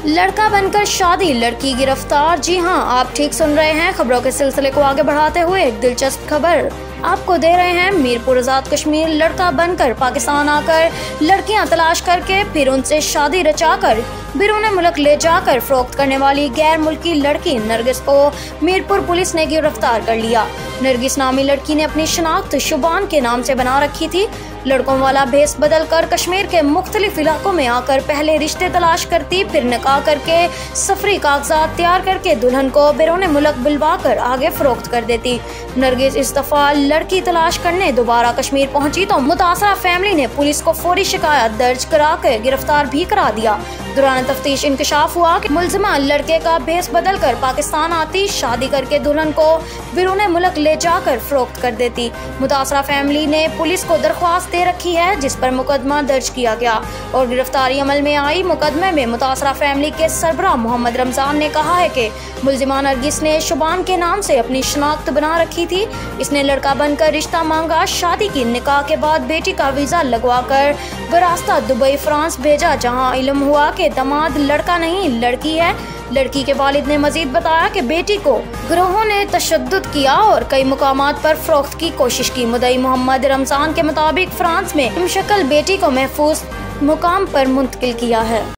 लड़का बनकर शादी, लड़की गिरफ्तार। जी हां, आप ठीक सुन रहे हैं। खबरों के सिलसिले को आगे बढ़ाते हुए एक दिलचस्प खबर आपको दे रहे हैं। मीरपुर आजाद कश्मीर लड़का बनकर पाकिस्तान आकर लड़कियां तलाश करके फिर उनसे शादी रचाकर बिरूने मुल्क ले जाकर फरोख्त करने वाली गैर मुल्की लड़की नरगिस को मीरपुर पुलिस ने गिरफ्तार कर लिया। नरगिस नामी लड़की ने अपनी शनाख्त शुबान के नाम से बना रखी थी। लड़कों वाला भेस बदल कर कश्मीर के मुख्तलिफ इलाकों में आकर पहले रिश्ते तलाश करती, फिर निकाह करके सफरी कागजात तैयार करके दुल्हन को बिरूने मुल्क बुलवा कर आगे फरोख्त कर देती। नरगिस इस दफा लड़की तलाश करने दोबारा कश्मीर पहुंची तो मुतासरा फैमिली ने पुलिस को फौरी शिकायत दर्ज करा कर गिरफ्तार भी करा दिया। दौरान तफ्तीश इंकशाफ हुआ कि मुलजिमा लड़के का भेस बदल कर पाकिस्तान आती, शादी करके दुल्हन को बिरूने मुल्क ले जाकर फरोख्त कर देती। मुतासरा फैमिली ने पुलिस को दरख्वास्त दे रखी है, जिस पर मुकदमा दर्ज किया गया और गिरफ्तारी अमल में आई। मुकदमे में मुतासरा फैमिली के सरबराह मोहम्मद रमजान ने कहा है कि मुलजिमा नरगिस ने शुबान के नाम से अपनी शनाख्त बना रखी थी। इसने लड़का बनकर रिश्ता मांगा, शादी की, निकाह के बाद बेटी का वीजा लगवाकर बरास्ता दुबई फ्रांस भेजा, जहां इल्म हुआ कि दामाद लड़का नहीं लड़की है। लड़की के वालिद ने मजीद बताया कि बेटी को गिरोहों ने तशद्दुद किया और कई मुकामात पर फरोख्त की कोशिश की। मुदई मोहम्मद रमजान के मुताबिक फ्रांस में हमशक्ल बेटी को महफूज मुकाम पर मुंतकिल किया है।